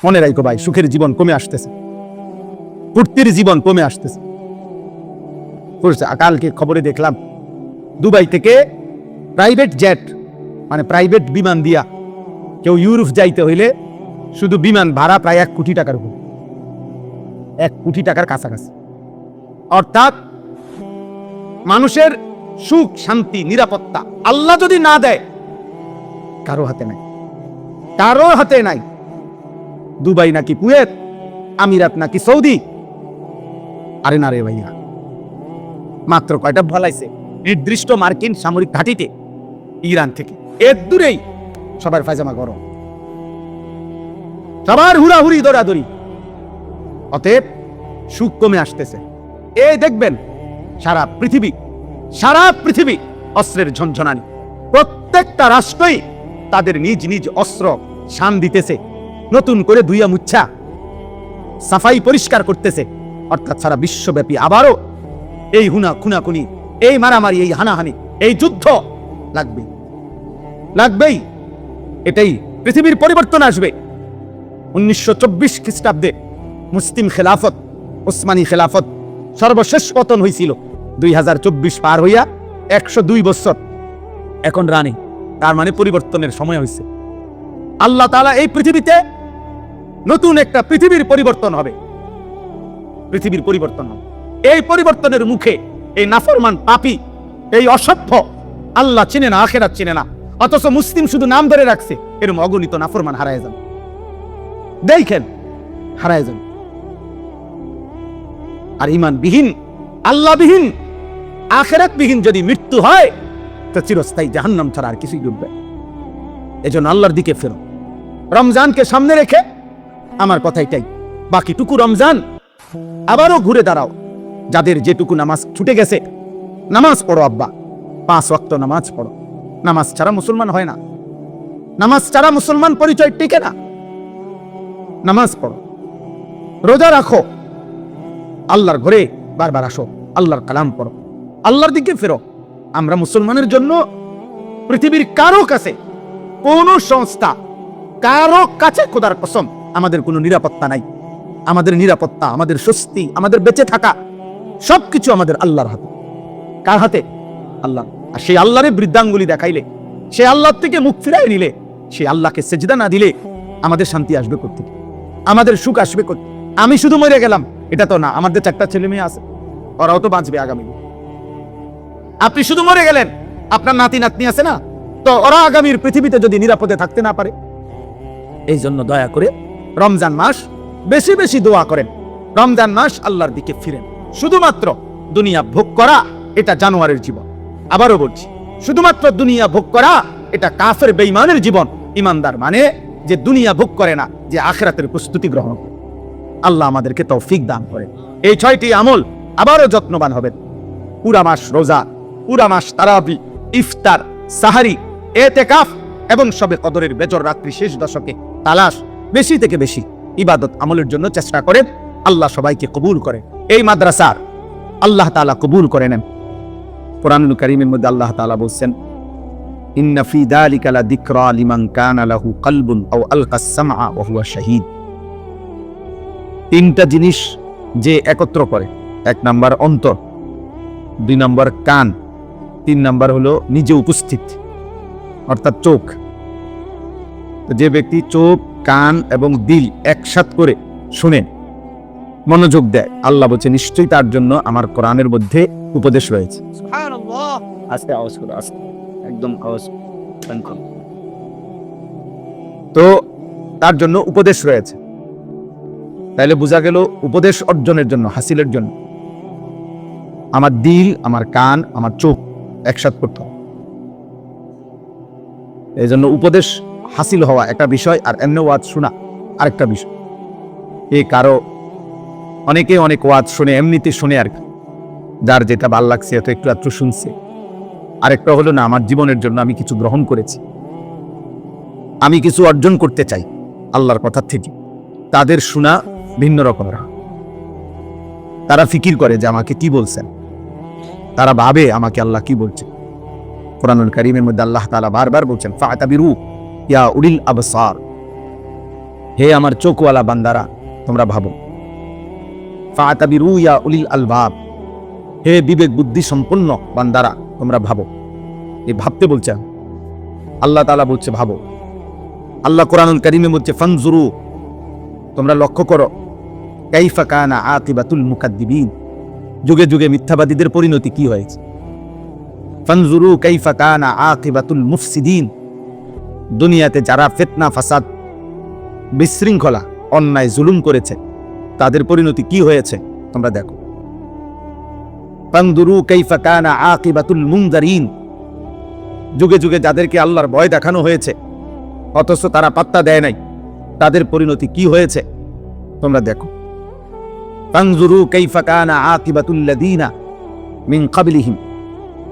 মনে রাখো ভাই, সুখের জীবন কমে আসতেছে, ফুর্তির জীবন কমে আসতেছে। কালকে খবরে দেখলাম দুবাই থেকে প্রাইভেট জেট, মানে প্রাইভেট বিমান দিয়া কেউ ইউরোপ যাইতে হইলে শুধু বিমান ভাড়া প্রায় 1 কোটি টাকার উপর, 1 কোটি টাকার কাছাকাছি। অর্থাৎ মানুষের সুখ, শান্তি, নিরাপত্তা আল্লাহ যদি না দেয়, কারো হাতে নাই, কারো হাতে নাই। দুবাই নাকি কুয়েত, আমিরাত নাকি সৌদি। আরে না রে ভাইয়া, মাত্র কয়টা বলাইছে নির্দিষ্ট মার্কিন সামরিক ঘাঁটিতে ইরান থেকে, এর দূরেই সবার পায়জামা গরম, সবার হুড়াহুড়ি দৌড়াদৌড়ি। অতএব সুখ কমে আসতেছে। এই দেখবেন সারা পৃথিবী অস্ত্রের ঝনঝনানি। প্রত্যেকটা রাষ্ট্রই তাদের নিজ নিজ অস্ত্র শান দিতেছে, নতুন করে ধুইয়া মুচ্ছা সাফাই পরিষ্কার করতেছে। অর্থাৎ সারা বিশ্বব্যাপী আবারও এই খুনাখুনি, এই মারামারি, এই হানাহানি, এই যুদ্ধ লাগবেই। এটাই পৃথিবীর পরিবর্তন আসবে। 1924 খ্রিস্টাব্দে মুসলিম খেলাফত, ওসমানী খেলাফত সর্বশেষ পতন হয়েছিল। 2024 পার হইয়া 102 বছর এখন রানী। তার মানে পরিবর্তনের সময় হয়েছে। আল্লাহ তাআলা এই পৃথিবীতে নতুন একটা পৃথিবীর পরিবর্তন হবে, এই পরিবর্তনের মুখে এই নাফরমান পাপী, এই অসভ্য, আল্লাহ চিনে না, আখিরাত চিনে না, অথচ মুসলিম শুধু নাম ধরে রাখছে, এরকম অগণিত নাফরমান হারায় যান। দেখেন, হারায় যান। আর ঈমানবিহীন, আল্লাহবিহীন, আখিরাতবিহীন যদি মৃত্যু হয়, তো চিরস্থায়ী জাহান্নাম ছাড়া আর কিছুই ডুববে। এজন্য আল্লাহর দিকে ফেরো। রমজানকে সামনে রেখে আমার কথা এটাই, বাকিটুকু রমজান আবারও ঘুরে দাঁড়াও। যাদের যেটুকু নামাজ ছুটে গেছে, নামাজ পড়ো আব্বা, 5 ওয়াক্ত নামাজ পড়ো। নামাজ ছাড়া মুসলমান হয় না, নামাজ ছাড়া মুসলমান পরিচয় টিকে না। নামাজ পড়ো, রোজা রাখো, আল্লাহর ঘরে বারবার আসো, আল্লাহর কালাম পড়ো, আল্লাহর দিকে ফেরো। আমরা মুসলমানের জন্য পৃথিবীর কারো কাছে, কোন সংস্থা, কারো কাছে খোদার কসম আমাদের কোনো নিরাপত্তা নাই। আমাদের নিরাপত্তা, আমাদের স্বস্তি, আমাদের বেঁচে থাকা সবকিছু আমাদের আল্লাহর হাতে। কার হাতে? আল্লাহ। আর সেই আল্লাহরে বৃদ্ধাঙ্গুলি দেখাইলে, সেই আল্লাহ থেকে মুখ ফিরাই নিলে, সেই আল্লাহকে সেজদা না দিলে আমাদের শান্তি আসবে কোত্থেকে? আমাদের সুখ আসবে কোত্থেকে? আমি শুধু মরে গেলাম এটা তো না, আমাদের 4টা ছেলে মেয়ে আছে, ওরাও তো বাঁচবে আগামী দিন। আপনি শুধু মরে গেলেন, আপনার নাতি নাতনি আছে না, তো ওরা আগামীর পৃথিবীতে যদি নিরাপদে থাকতে না পারে। এই জন্য দয়া করে রমজান মাস বেশি বেশি দোয়া করেন, রমজান মাস আল্লাহর দিকে ফিরেন। শুধুমাত্র দুনিয়া ভোগ করা এটা জানোয়ারের জীবন। আবারও বলছি, শুধুমাত্র দুনিয়া ভোগ করা এটা কাফের বেঈমানের জীবন। ইমানদার মানে যে দুনিয়া ভোগ করে না, যে আখিরাতের প্রস্তুতি গ্রহণ করে। আল্লাহ আমাদেরকে তৌফিক দান করে। এই 6টি আমল আবারও যত্নবান হবেন। পুরা মাস রোজা, পুরা মাস তারাবি, ইফতার, সাহারি, এতেকাফ এবং শবে কদরের বেজর রাত্রি শেষ দশকে তালাশ, বেশি থেকে বেশি ইবাদত আমলের জন্য চেষ্টা করেন। আল্লাহ সবাইকে কবুল করে। এই মাদ্রাসার আল্লাহ তাআলা কবুল করে নেন। কোরআনুল কারীমের মধ্যে আল্লাহ তাআলা বলছেন, ইন্না ফি যালিকা লাযিকরা লিমান কানা লাহু কলবুন আও আলকাস সামআ ওয়া হুয়া শাহীদ। 3টা জিনিস যে একত্র করে, 1 নাম্বার অন্তর, 2 নাম্বার কান, 3 নাম্বার হলো নিজে উপস্থিত, অর্থাৎ চোখ। যে ব্যক্তি চোখ, কান এবং দিল একসাথ করে শুনে, মনোযোগ দেয়, আল্লাহ বলছে নিশ্চয়ই তার জন্য আমার কোরআনের মধ্যে উপদেশ রয়েছে। সুবহানাল্লাহ। আস্তে আওয়াজ করো, আস্তে, একদম আওয়াজ কম। তো তার জন্য উপদেশ রয়েছে। তাইলে বোঝা গেল উপদেশ অর্জনের জন্য, হাসিলের জন্য আমার দিল, আমার কান, আমার চোখ একসাথ করতে হবে। এই জন্য উপদেশ হাসিল হওয়া একটা বিষয়, আর এমনি ওয়াজ শোনা আরেকটা বিষয়। অনেকে অনেক ওয়াজ শুনে, এমনিতে শুনে আর কি, যার যেটা ভাল লাগছে এত একটু একটু শুনছে। আরেকটা হলো না, আমার জীবনের জন্য আমি কিছু গ্রহণ করেছি, আমি কিছু অর্জন করতে চাই আল্লাহর কথা থেকে। তাদের শোনা ভিন্ন রকমের। তারা ফিকির করে যে আমাকে কি বলছেন, তারা ভাবে আমাকে আল্লাহ কি বলছে। কোরআনুল কারীমের মধ্যে আল্লাহ তাআলা বারবার বলছেন, ফাতাবিরু ইয়া উলিল আবসার, হে আমার চোখওয়ালা বান্দারা, তোমরা ভাবো। ফাতাবিরু ইয়া উলিল আলবাব, হে বিবেক বুদ্ধি সম্পন্ন বান্দারা, তোমরা ভাবো। এই ভাবতে বলছে আল্লাহ তাআলা, বলছে ভাবো। আল্লাহ কোরআনুল কারীমে বলছে ফানজুরু, তোমরা লক্ষ্য করো, কাইফা কানা আকিবাতুল মুকাদ্দিবিন, যুগে যুগে মিথ্যাবাদীদের পরিণতি কি হয়েছে। ফানজুরু কাইফা কানা আকিবাতুল মুফসিদিন, দুনিয়াতে যারা ফিতনা ফাসাদ বিশৃঙ্খলা অন্যায় জুলুম করেছে তাদের পরিণতি কি হয়েছে তোমরা দেখো। ফানজুরু কাইফা কানা আকিবাতুল মুনজারিন, যুগে যুগে যাদেরকে আল্লাহর ভয় দেখানো হয়েছে অথচ তারা পাত্তা দেয় নাই, তাদের পরিণতি কি হয়েছে তোমরা দেখো। ফানজুরু কাইফা কানা আকিবাতুল লাযিনা মিন ক্বাবলিহিম,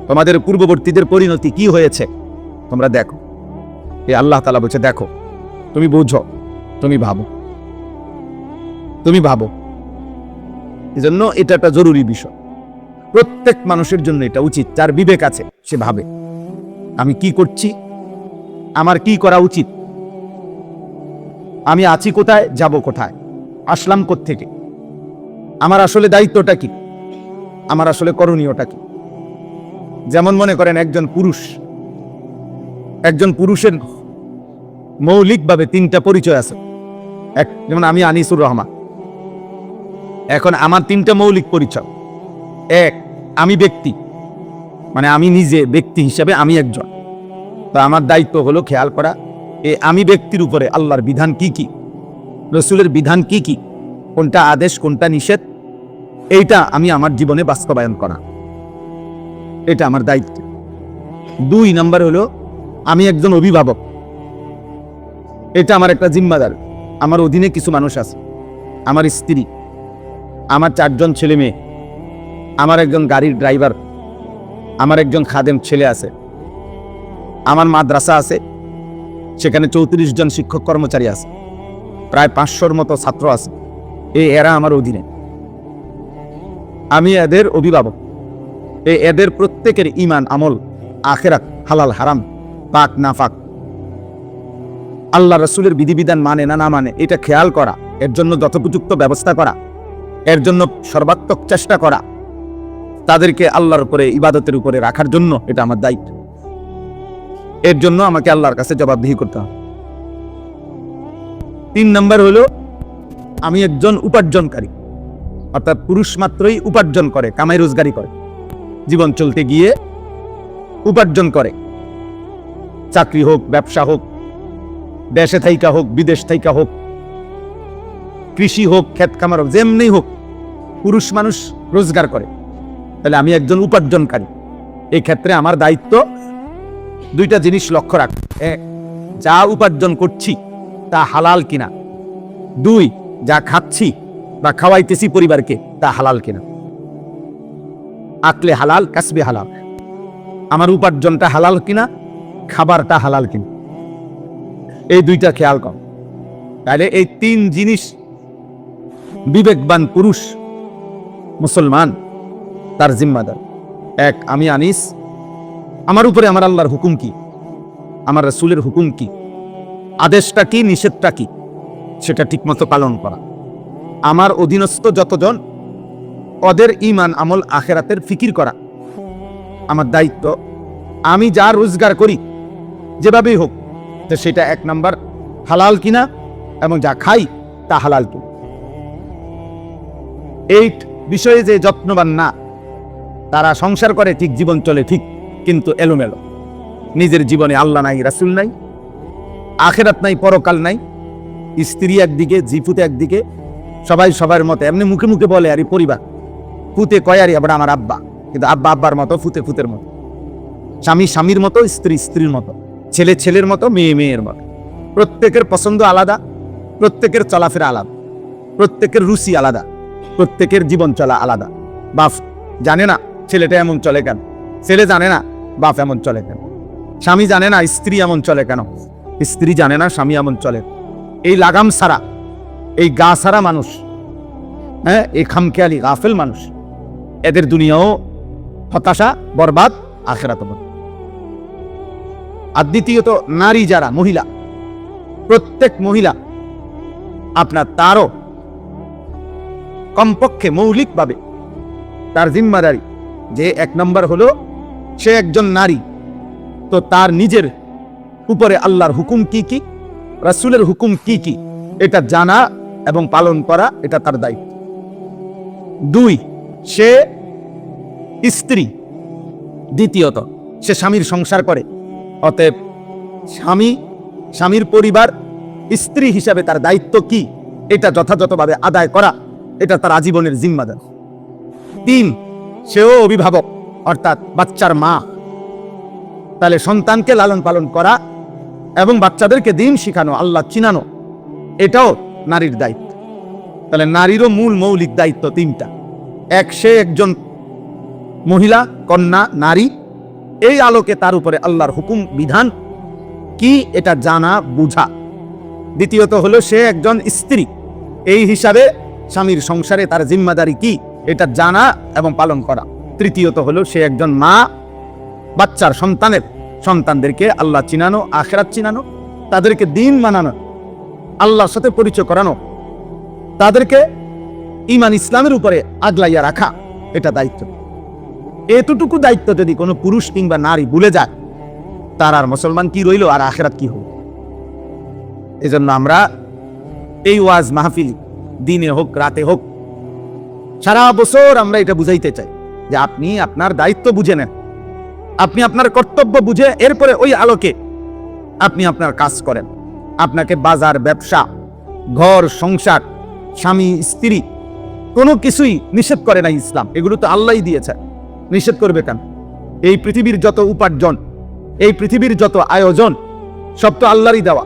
তোমাদের পূর্ববর্তীদের পরিণতি কি হয়েছে তোমরা দেখো। এই আল্লাহ তাআলা বলছে দেখো, তুমি বুঝো, তুমি ভাবো, তুমি ভাবো। এজন্য এটা একটা জরুরি বিষয়, প্রত্যেক মানুষের জন্য এটা উচিত। যার বিবেক আছে সে ভাবে আমি কি করছি, আমার কি করা উচিত, আমি আছি কোথায়, যাব কোথায়, আসলাম কোত্থেকে, আমার আসলে দায়িত্বটা কি, আমার আসলে করণীয়টা কি। যেমন মনে করেন একজন পুরুষের মৌলিকভাবে তিনটা পরিচয় আছে। যেমন আমি আনিসুর রহমান, এখন আমার তিনটা মৌলিক পরিচয়। এক, আমি ব্যক্তি, মানে আমি নিজে ব্যক্তি হিসাবে আমি একজন। তো আমার দায়িত্ব হলো খেয়াল করা আমি ব্যক্তির উপরে আল্লাহর বিধান কি কি, রসুলের বিধান কি কি, কোনটা আদেশ কোনটা নিষেধ, এইটা আমি আমার জীবনে বাস্তবায়ন করা, এটা আমার দায়িত্ব। 2 নাম্বার হলো আমি একজন অভিভাবক, এটা আমার একটা জিম্মাদার। আমার অধীনে কিছু মানুষ আছে, আমার স্ত্রী, আমার 4 জন ছেলে মেয়ে, আমার একজন গাড়ির ড্রাইভার, আমার একজন খাদেম ছেলে আছে, আমার মাদ্রাসা আছে, সেখানে 34 জন শিক্ষক কর্মচারী আছে, প্রায় 500-র মতো ছাত্র আছে। এরা আমার অধীনে, আমি এদের অভিভাবক। এদের প্রত্যেকের ঈমান আমল আখিরাত হালাল হারাম পাক না পাক, আল্লাহ রাসূলের বিধিবিধান মানে না মানে এটা খেয়াল করা, এর জন্য যথোপযুক্ত ব্যবস্থা করা, এর জন্য সর্বাত্মক চেষ্টা করা, তাদেরকে আল্লাহর উপরে ইবাদতের উপরে রাখার জন্য এটা আমার দায়িত্ব। এর জন্য আমাকে আল্লাহর কাছে জবাবদিহি করতে হবে। 3 নাম্বার হলো আমি একজন উপার্জনকারী, অর্থাৎ পুরুষ মাত্রই উপার্জন করে, কামাই রোজগারি করে, জীবন চলতে গিয়ে উপার্জন করে, চাকরি হোক, ব্যবসা হোক, দেশে থাইকা হোক, বিদেশ থাইকা হোক, কৃষি হোক, ক্ষেত খামার হোক, যেমনি হোক পুরুষ মানুষ রোজগার করে। তাহলে আমি একজন উপার্জনকারী। এই ক্ষেত্রে আমার দায়িত্ব 2টা জিনিস লক্ষ্য রাখ। 1, যা উপার্জন করছি তা হালাল কিনা। 2, যা খাচ্ছি বা খাওয়াইতেছি পরিবারকে তা হালাল কিনা। আকলে হালাল, কাসবে হালাল, আমার উপার্জনটা হালাল কিনা, খাবারটা হালাল কিনা, এই 2টা খেয়াল কর। তাহলে এই 3 জিনিস বিবেকবান পুরুষ মুসলমান তার জিম্মাদার। 1, আমি আনিস, আমার উপরে আমার আল্লাহর হুকুম কি, আমার রাসূলের হুকুম কি, আদেশটা কি, নিষেধটা কি, সেটা ঠিকমতো পালন করা। আমার অধীনস্থ যতজন ওদের ঈমান আমল আখিরাতের ফিকির করা আমার দায়িত্ব। আমি যা রোজগার করি যেভাবেই হোক যে সেটা 1 নাম্বার হালাল কিনা এবং যা খাই তা হালাল কিনা। এই বিষয়ে যে যত্নবান না, তারা সংসার করে ঠিক, জীবন চলে ঠিক, কিন্তু এলোমেলো। নিজের জীবনে আল্লাহ নাই, রাসূল নাই, আখিরাত নাই, পরকাল নাই, স্ত্রী একদিকে, জিফুতে একদিকে, সবাই সবার মতো এমনি মুখে মুখে বলে আরে পরিবার, ফুতে কয় আরে আবার আমার আব্বা, কিন্তু আব্বা আব্বার মতো, ফুতে ফুতের মতো, স্বামী স্বামীর মতো, স্ত্রী স্ত্রীর মতো, ছেলে ছেলের মতো, মেয়ে মেয়ের মতো। প্রত্যেকের পছন্দ আলাদা, প্রত্যেকের চলাফেরা আলাদা, প্রত্যেকের রুচি আলাদা, প্রত্যেকের জীবন চলা আলাদা। বাপ জানে না ছেলেটা এমন চলে কেন, ছেলে জানে না বাপ এমন চলে কেন, স্বামী জানে না স্ত্রী এমন চলে কেন, স্ত্রী জানে না স্বামী এমন চলে। এই লাগাম ছাড়া, এই গা ছাড়া মানুষ, এই খামখেয়ালি গাফেল মানুষ, এদের দুনিয়াও হতাশা, বরবাদ, আখিরাতও বরবাদ। আর দ্বিতীয়ত নারী যারা, মহিলা, প্রত্যেক মহিলা আপনার তারও কমপক্ষে মৌলিকভাবে তার জিম্মাদারি যে 1 নম্বর হলো সে একজন নারী, তো তার নিজের উপরে আল্লাহর হুকুম কি কি, রাসূলের হুকুম কি কি, এটা জানা এবং পালন করা, এটা তার দায়িত্ব। 2, সে স্ত্রী, দ্বিতীয়ত সে স্বামীর সংসার করে, অতএব স্বামীর পরিবার স্ত্রী হিসাবে তার দায়িত্ব কি, এটা যথাযথভাবে আদায় করা, এটা তার আজীবনের জিম্মাদার। 3, সেও অভিভাবক, অর্থাৎ বাচ্চার মা, তাহলে সন্তানকে লালন পালন করা এবং বাচ্চাদেরকে দ্বীন শিখানো, আল্লাহ চিনানো, এটাও নারীর দায়িত্ব। তাহলে নারীরও মূল মৌলিক দায়িত্ব 3টা। সে একজন মহিলা, কন্যা, নারী, এই আলোকে তার উপরে আল্লাহর হুকুম বিধান কি এটা জানা বুঝা। দ্বিতীয়ত হলো সে একজন স্ত্রী, এই হিসাবে স্বামীর সংসারে তার জিম্মাদারি কি এটা জানা এবং পালন করা। তৃতীয়ত হলো সে একজন মা, বাচ্চার সন্তানদেরকে আল্লাহ চিনানো, আখিরাত চিনানো, তাদেরকে দ্বীন মানানো, আল্লাহর সাথে পরিচয় করানো, তাদেরকে ঈমান ইসলামের উপরে আগলাইয়া রাখা, এটা দায়িত্ব। এতটুকু দায়িত্ব যদি কোনো পুরুষ কিংবা নারী ভুলে যায়, তার আর মুসলমান কি রইল, আর আখিরাত কি হল? এজন্য আমরা এই ওয়াজ মাহফিল, দিনে হোক রাতে হোক, সারা বছর আমরা এটা বুঝাইতে চাই যে আপনি আপনার দায়িত্ব বুঝে নেন, আপনি আপনার কর্তব্য বুঝে এরপরে ওই আলোকে আপনি আপনার কাজ করেন। আপনাকে বাজার, ব্যবসা, ঘর, সংসার, স্বামী, স্ত্রী কোনো কিছুই নিষেধ করে না ইসলাম, এগুলো তো আল্লাহই দিয়েছে, নিষেধ করবে কেন? এই পৃথিবীর যত উপার্জন, এই পৃথিবীর যত আয়োজন, সব তো আল্লাহরই দেওয়া,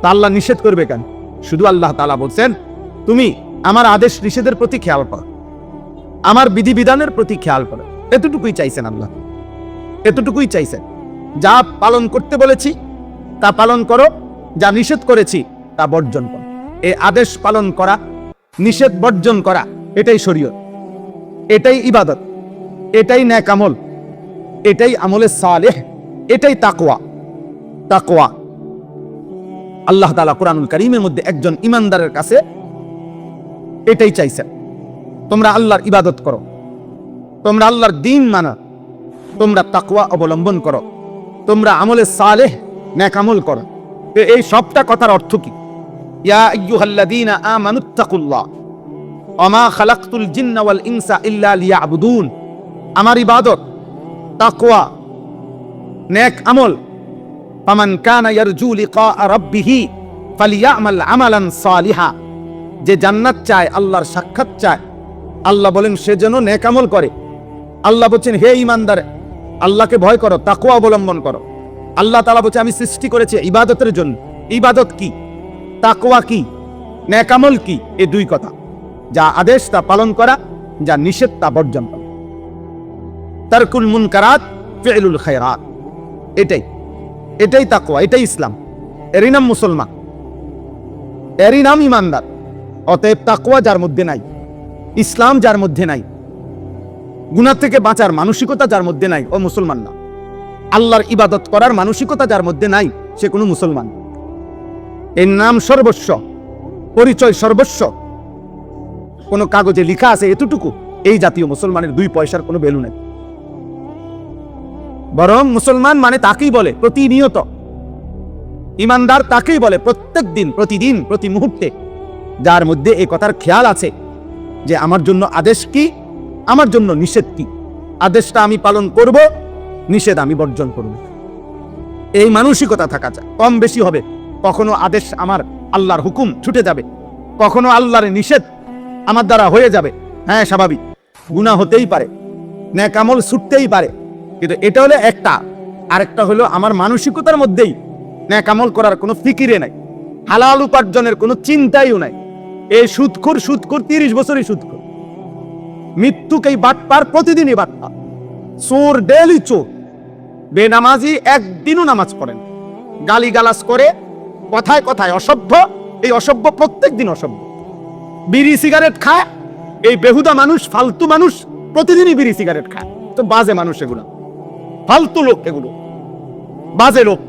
তা আল্লাহ নিষেধ করবে কেন? শুধু আল্লাহ তাআলা বলছেন তুমি আমার আদেশ নিষেধের প্রতি খেয়াল করো, আমার বিধিবিধানের প্রতি খেয়াল করো, এতটুকুই চাইছেন আল্লাহ, এতটুকুই চাইছেন। যা পালন করতে বলেছি তা পালন করো, যা নিষেধ করেছি তা বর্জন করো। এই আদেশ পালন করা, নিষেধ বর্জন করা, এটাই শরীয়ত, এটাই ইবাদত, এটাই নেক আমল, এটাই আমলে সালেহ, এটাই তাকওয়া। তাকওয়া আল্লাহ তাআলা কুরআনুল কারীমের মধ্যে একজন ঈমানদারের কাছে এটাই চাইছেন, তোমরা আল্লাহর ইবাদত করো, তোমরা আল্লাহর দ্বীন মানো, তোমরা তাকওয়া অবলম্বন করো, তোমরা আমলে সালেহ, নেক আমল করো। তো এই সবটা কথার অর্থ কি? ইয়া আইয়ুহাল্লাযীনা আমানুত্তাকুল্লাহ ওয়া মা খালাকতুল জিন্না ওয়াল ইনসা ইল্লা লিয়াবুদুন। আমার ইবাদত, তাকওয়া, নেক আমল। ফামান কানা ইয়ারজু লিকা রাব্বিহি ফালিয়ামাল আমালান সালিহা। যে জান্নাত চায়, আল্লাহর সাক্ষাৎ চায়, আল্লাহ বলেন সে যেন নেক আমল করে। আল্লাহ বলছেন হে ঈমানদার, আল্লাহকে ভয় করো, তাকওয়া অবলম্বন করো। আল্লাহ তাআলা বলছে আমি সৃষ্টি করেছি ইবাদতের জন্য। ইবাদত কি, তাকওয়া কি, নেক আমল কি? এই দুই কথা, যা আদেশ তা পালন করা, যা নিষেধ তা বর্জন করা। তারকুল মুনকারাত ফি'লুল খায়রাত, এটাই তাকওয়া, এটাই ইসলাম, এরই নাম মুসলমান, এরই নাম ঈমানদার। অতএব তাকওয়া যার মধ্যে নাই, ইসলাম যার মধ্যে নাই, গুনাহ থেকে বাঁচার মানসিকতা যার মধ্যে নাই, ও মুসলমান না। আল্লাহর ইবাদত করার মানসিকতা যার মধ্যে নাই, সে কোনো মুসলমান। এর নাম সর্বস্ব, পরিচয় সর্বস্ব, কোন কাগজে লেখা আছে এতটুকু, এই জাতীয় মুসলমানের 2 পয়সার কোনো ভ্যালু নেই। বরং মুসলমান মানে তাকেই বলে প্রতিনিয়ত, ঈমানদার তাকেই বলে প্রত্যেক দিন, প্রতিদিন, প্রতি মুহূর্তে, যার মধ্যে এই কথার খেয়াল আছে যে আমার জন্য আদেশ কি, আমার জন্য নিষেধ কি, আদেশটা আমি পালন করব, নিষেধ আমি বর্জন করব। এই মানসিকতা থাকা যায়। কম বেশি হবে, কখনো আদেশ আমার আল্লাহর হুকুম ছুটে যাবে, কখনো আল্লাহর নিষেধ আমার দ্বারা হয়ে যাবে। হ্যাঁ, স্বাভাবিক, গুনাহ হতেই পারে, নেক আমল ছুটতেই পারে, কিন্তু এটা হলো একটা। আরেকটা হলো আমার মানসিকতার মধ্যেই নেক আমল করার কোনো ফিকিরে নাই, হালাল উপার্জনের কোনো চিন্তাইও নাই। এই সুদখোর 30 বছরই সুদখোর, মৃত্যুকেই বাটপার, প্রতিদিনই বাটপার, চোর ডেলি চোর, বেনামাজি একদিনও নামাজ পড়েন, গালিগালাজ করে, কথায় কথায় অসভ্য, এই অসভ্য প্রত্যেক দিন অসভ্য, বিড়ি সিগারেট খায়, এই বেহুদা মানুষ, ফালতু মানুষ প্রতিদিনই বিড়ি সিগারেট খায়। তো বাজে মানুষ এগুলো, ফালতু লোক, এগুলো বাজে লোক,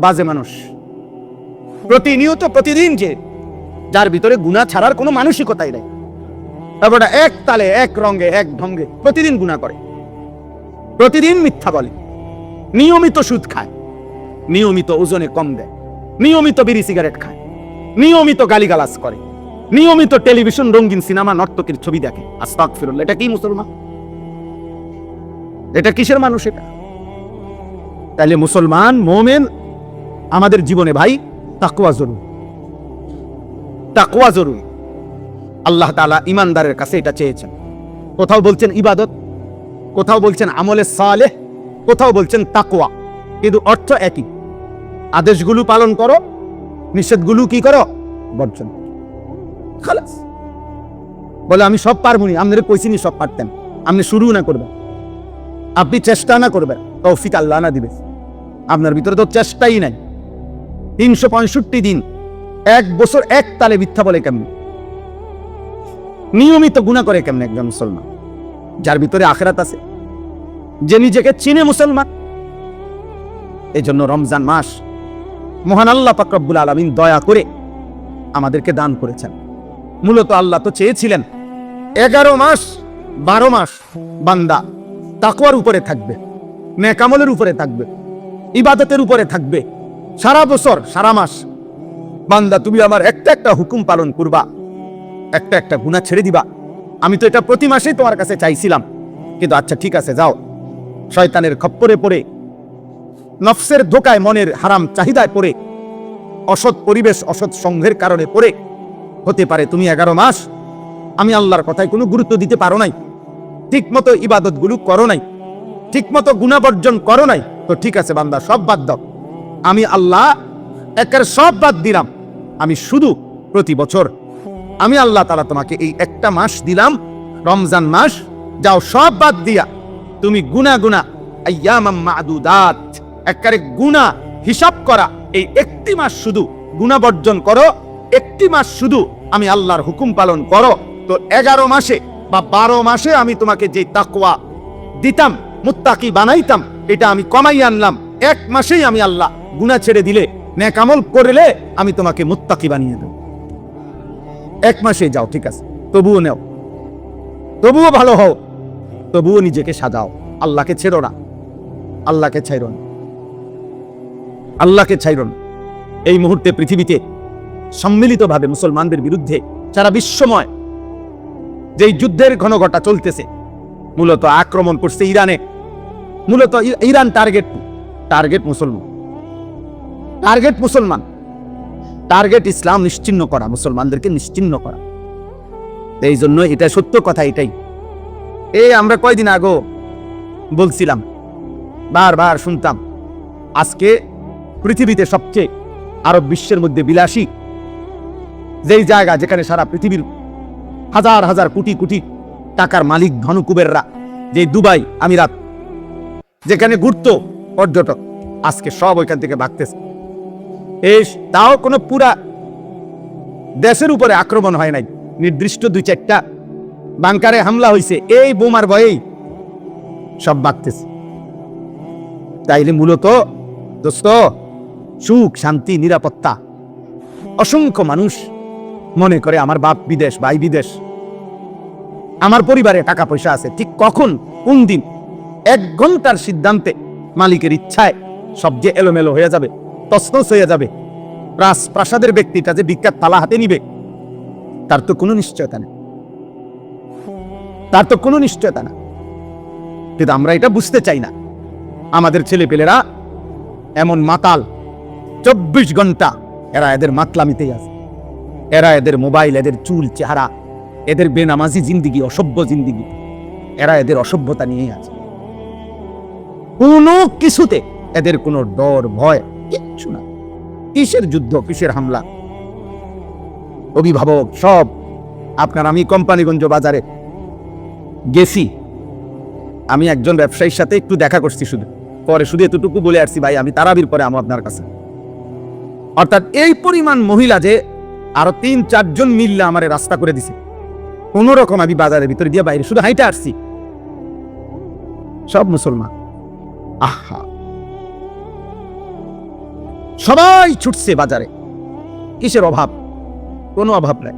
বাজে মানুষ। প্রতিনিয়ত প্রতিদিন যে যার ভিতরে গুনাহ ছাড়ার কোনো মানসিকতাই নাই, তারপরে এক তালে এক রঙে এক ঢঙ্গে প্রতিদিন গুনাহ করে, প্রতিদিন মিথ্যা বলে, নিয়মিত সুদ খায়, নিয়মিত ওজনে কম দেয়, নিয়মিত বিড়ি সিগারেট খায়, নিয়মিত গালিগালাজ করে, নিয়মিত টেলিভিশন রঙিন সিনেমা নর্তকীর ছবি দেখে। আস্তাগফিরুল্লাহ, এটা কি মুসলমান? এটা কিসের মানুষ এটা? তাহলে মুসলমান মুমিন আমাদের জীবনে ভাই তাকওয়া জরুরি, তাকওয়া জরুরি। আল্লাহ তাআলা ঈমানদারের কাছে এটা চেয়েছেন। কোথাও বলছেন ইবাদত, কোথাও বলছেন আমলে সালেহ, কোথাও বলছেন তাকওয়া, কিন্তু অর্থ একই। আদেশগুলো পালন করো, নিষেধগুলো কি করো? বর্জন। খালাস। বলে আমি সব পারবো না, আপনাদের কইছিনি সব পারতেন, আপনি শুরু না করবেন, আপনি চেষ্টা না করবেন, তৌফিক আল্লাহ না দিবে। আপনার ভিতরে তো চেষ্টাই নাই। 365 দিন, এক বছর এক তালে মিথ্যা বলে কেমনে? নিয়মিত গুনাহ করে কেমনে একজন মুসলমান যার ভিতরে আখিরাত আছে, যে নিজেকে চিনে মুসলমান? এই জন্য রমজান মাস মহান আল্লাহ পাক রব্বুল আলামিন দয়া করে আমাদেরকে দান করেছেন। মূলত আল্লাহ তো চেয়েছিলেন 11 মাস 12 মাস বান্দা তাকওয়ার উপরে থাকবে, নেক আমলের উপরে থাকবে, ইবাদতের উপরে থাকবে। সারা বছর সারা মাস বান্দা তুমি আমার একটা একটা হুকুম পালন করবা, একটা একটা গুনাহ ছেড়ে দিবা। আমি তো এটা প্রতি মাসেই তোমার কাছে চাইছিলাম, কিন্তু আচ্ছা ঠিক আছে যাও, শয়তানের খপ্পরে পড়ে, নফসের ধোকায়, মনের হারাম চাহিদায় পড়ে, অসৎ পরিবেশ অসৎ সংঘের কারণে পড়ে হতে পারে তুমি 11 মাস আমি আল্লাহর কথায় কোনো গুরুত্ব দিতে পারো নাই, ঠিক মতো ইবাদতগুলো করো নাই, ঠিক মতো গুনাহ বর্জন করো নাই। তো ঠিক আছে বান্দা, সব বাদ দাও, আমি আল্লাহ একের সব বাদ দিলাম। আমি শুধু প্রতি বছর আমি আল্লাহ তাআলা তোমাকে এই একটা মাস দিলাম, রমজান মাস, যাও সব বাদ দিয়া তুমি গুনাহ আইয়ামাম মাদুদাত, একেবারে গুনাহ হিসাব করা এই একটি মাস শুধু গুনাহ বর্জন করো, একটি মাস শুধু আমি আল্লাহর হুকুম পালন করো। তো 11 মাসে বা 12 মাসে আমি তোমাকে যে তাকওয়া দিতাম, মুত্তাকি বানাইতাম, এটা আমি কমাই আনলাম। এক মাসেই আমি আল্লাহ গুনাহ ছেড়ে দিলে, নেক আমল করলে আমি তোমাকে মুত্তাকি বানিয়ে দেব। এক মাসে যাও, ঠিক আছে, তবুও নেও, তবুও ভালো হও, তবুও নিজেকে সাজাও। আল্লাহকে ছেড়ো না, আল্লাহকে ছাইরো না, আল্লাহকে ছাইরো না। এই মুহূর্তে পৃথিবীতে সম্মিলিতভাবে মুসলমানদের বিরুদ্ধে সারা বিশ্বময় যেই যুদ্ধের ঘনঘটা চলতেছে, মূলত আক্রমণ করছে ইরানে। মূলত ইরান টার্গেট মুসলমান, টার্গেট মুসলমান, টার্গেট ইসলাম নিশ্চিহ্ন করা, মুসলমানদেরকে নিশ্চিহ্ন করা। এই জন্য এটা সত্য কথা, এটাই। আমরা কয়দিন আগে বলছিলাম, বারবার শুনতাম, আজকে পৃথিবীতে সবচেয়ে আরব বিশ্বের মধ্যে বিলাসী যেই জায়গা, যেখানে সারা পৃথিবীর হাজার হাজার কোটি কোটি টাকার মালিক ধনকুবেররা, যে দুবাই আমিরাত, যেখানে ঘুরতো পর্যটক, আজকে সব ওইখান থেকে ভাগতেছে। তাও কোনো পুরা দেশের উপরে আক্রমণ হয় নাই, নির্দিষ্ট 2-4টা বাংকারে হামলা হয়েছে, এই বোমার ভয়েই সব ভাগতেছে। তাইলে মূলত দোস্ত, সুখ শান্তি নিরাপত্তা, অসংখ্য মানুষ মনে করে আমার বাপ বিদেশ, ভাই বিদেশ, আমার পরিবারে টাকা পয়সা আছে। ঠিক কখন, কোন দিন, 1 ঘন্টার সিদ্ধান্তে, মালিকের ইচ্ছায় সব যে এলোমেলো হয়ে যাবে, তছনছ হয়ে যাবে। প্রাসাদের ব্যক্তিটা যে ভিক্ষার থালা হাতে নিবে, তার তো কোনো নিশ্চয়তা নেই, তার তো কোনো নিশ্চয়তা না। কিন্তু আমরা এটা বুঝতে চাই না। আমাদের ছেলেপেলেরা এমন মাতাল, 24 ঘন্টা এরা এদের মাতলামিতেই আছে। এরা এদের মোবাইল, এদের চুল চেহারা, এদের বেনামাজি জিন্দিগি, অসভ্য জিন্দিগি, এরা এদের অসভ্যতা নিয়েই আছে। কোনো কিছুতে এদের কোনো ডর ভয় কিচ্ছু না। কিসের যুদ্ধ, কিসের হামলা? অভিভাবক সব আপনার, আমি কোম্পানিগঞ্জ বাজারে গেছি, আমি একজন ব্যবসায়ীর সাথে একটু দেখা করছি, পরে শুধু এতটুকু বলে আসছি, ভাই আমি তারাবির পরে আমি আপনার কাছে। অর্থাৎ এই পরিমাণ মহিলা যে আরো 3-4 জন মিললে আমার রাস্তা করে দিছে, কোন রকম আমি বাজারের ভিতরে দিয়ে বাইরে শুধু হাইটা আসছি। সব মুসলমান, আহা, সবাই ছুটছে বাজারে, কিসের অভাব? কোনো অভাব নাই।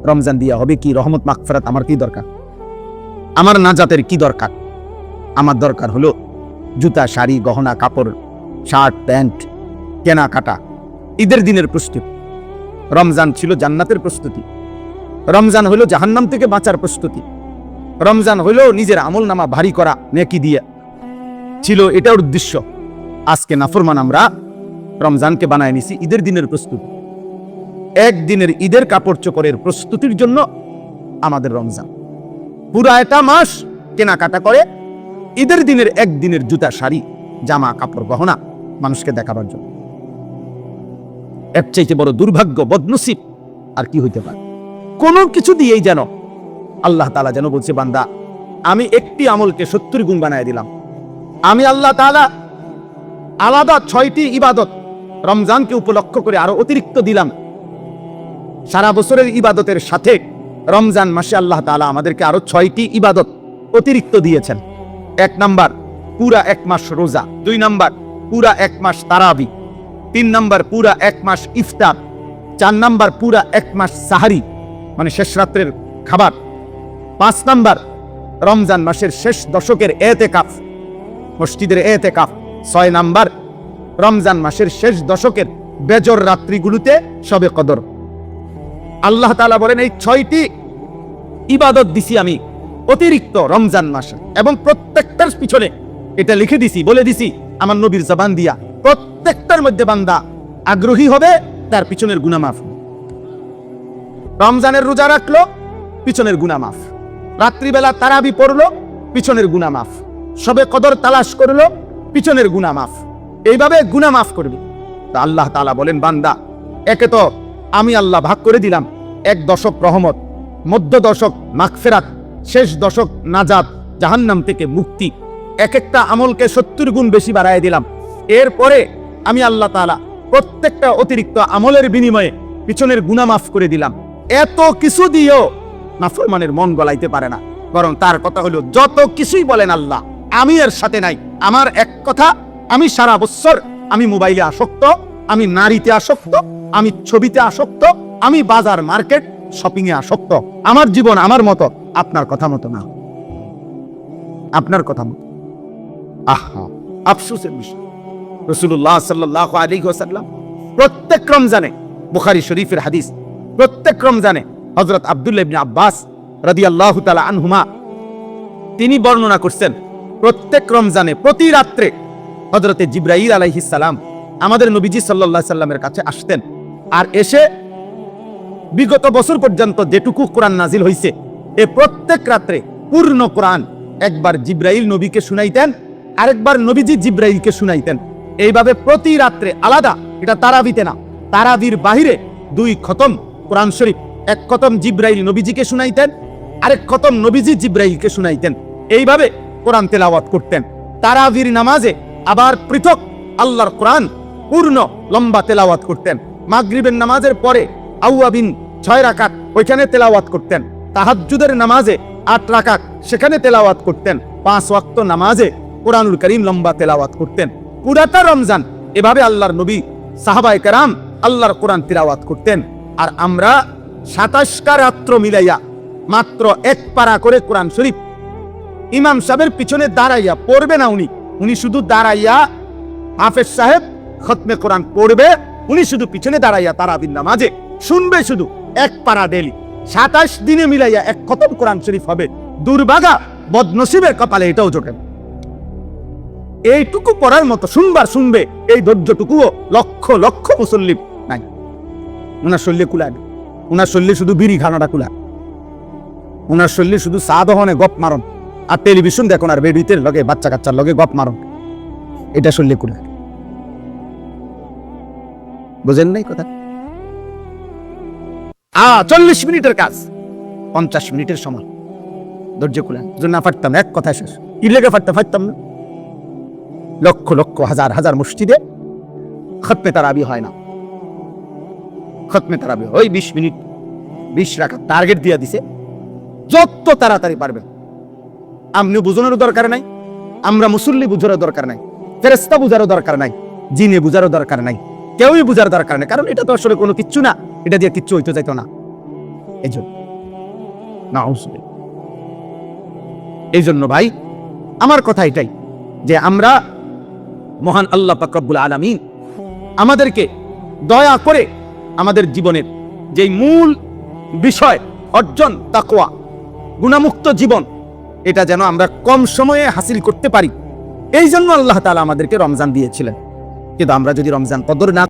রমজান দিয়া হবে কি? রহমত মাগফিরাত আমার কি দরকার? আমার নাজাতের কি দরকার? আমার দরকার হলো জুতা, শাড়ি, গহনা, কাপড়, শার্ট, প্যান্ট, কেনাকাটা, ঈদের দিনের প্রস্তুতি। রমজান ছিল জান্নাতের প্রস্তুতি। রমজান হলো জাহান্নাম থেকে বাঁচার প্রস্তুতি। রমজান হলো নিজের আমল নামা ভারী করা নেকি দিয়ে ছিল, এটার উদ্দেশ্য। আজকে নাফরমান আমরা রমজানকে বানায় নিছি ঈদের দিনের প্রস্তুতি। একদিনের ঈদের কাপড় চোপড়ের প্রস্তুতির জন্য আমাদের রমজান। পুরা একটা মাস কেনাকাটা করে ঈদের দিনের একদিনের জুতা, শাড়ি, জামা, কাপড়, গহনা মানুষকে দেখাবার জন্য। এর চাইতে বড় দুর্ভাগ্য, বদনসিব আর কি হইতে পারে? কোনো কিছু দিয়েই যেন আল্লাহ তাআলা যেন বলছে, বান্দা আমি একটি আমলকে 70 গুণ বানায় দিলাম। আমি আল্লাহ তাআলা আলাদা 6টি ইবাদত রমজানকে উপলক্ষ করে আরো অতিরিক্ত দিলাম। সারা বছরের ইবাদতের সাথে রমজান মাসে আল্লাহ তাআলা আমাদেরকে আরো 6টি ইবাদত অতিরিক্ত দিয়েছেন। 1 নাম্বার পুরা 1 মাস রোজা, 2 নাম্বার পুরা 1 মাস তারাবি, 3 নাম্বার পুরা 1 মাস ইফতার, 4 নাম্বার পুরা 1 মাস সাহারি মানে শেষ রাত্রের খাবার, 5 নাম্বার রমজান মাসের শেষ দশকের এতেকাফ, মসজিদের এতেকাফ, 6 নাম্বার রমজান মাসের শেষ দশকের বেজর রাত্রিগুলোতে শবে কদর। আল্লাহ তাআলা বলেন এই 6টি ইবাদত দিছি আমি অতিরিক্ত রমজান মাসে, এবং প্রত্যেকটার পিছনে এটা লিখে দিছি, বলে দিছি আমার নবীর জবান দিয়া, প্রত্যেকটার মধ্যে বান্দা আগ্রহী হবে তার পিছনের গুনাহ মাফ। রমজানের রোজা রাখলো, পিছনের গুনাহ মাফ। রাত্রিবেলা তারাবি পড়লো, পিছনের গুনাহ মাফ। শবে কদর তালাশ করলো, পিছনের গুনাহ মাফ। এইভাবে গুনাহ মাফ করবি। তা আল্লাহ তাআলা বলেন, বান্দা একে তো আমি আল্লাহ ভাগ করে দিলাম 1 দশক রহমত, মধ্য দশক মাগফিরাত, শেষ দশক নাজাত, জাহান্নাম থেকে মুক্তি। এক একটা আমলকে 70 গুণ বেশি বাড়ায় দিলাম। এরপরে আমি আল্লাহ তাআলা প্রত্যেকটা অতিরিক্ত আমলের বিনিময়ে পিছনের গুনাহ মাফ করে দিলাম। এত কিছু দিয়েও নাফরমানের মন গলাইতে পারে না, বরং তার কথা হলো যত কিছুই বলেন আল্লাহ আমি এর সাথে নাই। আমার এক কথা, আমি সারা বছর আমি মোবাইলে আসক্ত, আমি নারীতে আসক্ত, আমি ছবিতে আসক্ত, আমি বাজার মার্কেট শপিং এ আসক্ত। আমার জীবন আমার মতো, আপনার কথা মতো না, আপনার কথা মতো। আহা, আফসোসের বিষয়। রাসূলুল্লাহ সাল্লাল্লাহু আলাইহি ওয়াসাল্লাম প্রত্যেক রমজানে, বুখারী শরীফের হাদিস, প্রত্যেক রমজানে হযরত আব্দুল্লাহ ইবনে আব্বাস রাদিয়াল্লাহু তাআলা আনহুমা তিনি বর্ণনা করছেন, প্রত্যেক রমজানে প্রতি রাত্রে হযরতে জিবরাইল আলাইহিস সালাম আমাদের নবীজি সাল্লাল্লাহু আলাইহি সাল্লামের কাছে আসতেন, আর এসে বিগত বছর পর্যন্ত যেটুকু কোরআন নাজিল হয়েছে এ প্রত্যেক রাত্রে পূর্ণ কোরআন একবার জিবরাইল নবীকে শুনাইতেন, আরেকবার নবীজি জিবরাইলকে শুনাইতেন। এইভাবে প্রতি রাত্রে আলাদা। এটা তারাবিতে না, তারাবির বাহিরে 2 খতম কোরআন শরীফ, 1 খতম জিবরাইল নবীজিকে শুনাইতেন, আরেক খতম নবীজি জিবরাইলকে শুনাইতেন। এইভাবে কোরআন তেলাওয়াত করতেন। তারাবির নামাজে আবার পৃথক আল্লাহর কোরআন পূর্ণ লম্বা তেলাওয়াত করতেন। মাগরিবের নামাজের পরে আউয়াবিন 6 রাকাত ওইখানে তেলাওয়াত করতেন। তাহাজ্জুদের নামাজে 8 রাকাত সেখানে তেলাওয়াত করতেন। 5 ওয়াক্ত নামাজে কোরআনুল কারীম লম্বা তেলাওয়াত করতেন। পুরাটা রমজান এভাবে আল্লাহর নবী সাহাবায়ে কেরাম আল্লাহর কোরআন তিলাওয়াত করতেন। আর আমরা 27টা রাত্র মিলাইয়া মাত্র 1 পারা করে কোরআন শরীফ ইমাম সাহেবের পিছনে দাঁড়াইয়া পড়বে না, উনি শুধু দাঁড়াইয়া হাফেজ সাহেব খতমে কোরআন পড়বে, উনি শুধু পিছনে দাঁড়াইয়া তারাবির নামাজে শুনবে শুধু 1 পারা ডেলি। 27 দিনে মিলাইয়া 1 খতম কোরআন শরীফ হবে। দুর্ভাগা বদনসিবের কপালে এটাও জোটে। এইটুকু পড়ার মতো শুনবার শুনবে এই ধৈর্যটুকুও লক্ষ লক্ষ মুসল্লি নাই। ওনার শরীরে কুলায় না, ওনার শরীরে শুধু বিড়ি খানাটা কুলায়, ওনার শরীরে শুধু চা দহনে গপ মারন আর টেলিভিশন দেখুন আর বেডিতের লগে বাচ্চা কাচ্চার লগে গপ মারন, এটা শরীরে কুলায়। বুঝেন নাই কথা? 40 মিনিটের কাজ 50 মিনিটের সময় ধৈর্য কুলায়। না পারতাম না, এক কথা শেষ। কি লেগে পারতাম না? লক্ষ লক্ষ হাজার হাজার মসজিদে খতমে তারাবি হয় না। খতমে তারাবি ওই 20 মিনিট 20 রাকাত টার্গেট দিয়ে দিছে, যত তাড়াতাড়ি পারবেন। আপনি বুঝানোর দরকার নাই, আমরা মুসল্লি বুঝারও দরকার নাই, ফেরেশতা বুঝারও দরকার নাই, জিনে বুঝারও দরকার নাই। কেউই বুঝার দরকার নেই, কারণ এটা তো আসলে কোনো কিচ্ছু না, এটা দিয়ে কিচ্ছু হইতে যাইতো না। এই জন্য এই জন্য ভাই আমার কথা এটাই যে আমরা মহান আল্লাহ পাক রব্বুল আলামিন আমাদেরকে দয়া করে আমাদের জীবনের যেই মূল বিষয় অর্জন তাকওয়া, গুণামুক্ত জীবন, এটা যেন আমরা কম সময়ে হাসিল করতে পারি, এই জন্য আল্লাহ তাআলা আমাদেরকে রমজান দিয়েছিলেন। কিন্তু আমরা যদি রমজান কদর না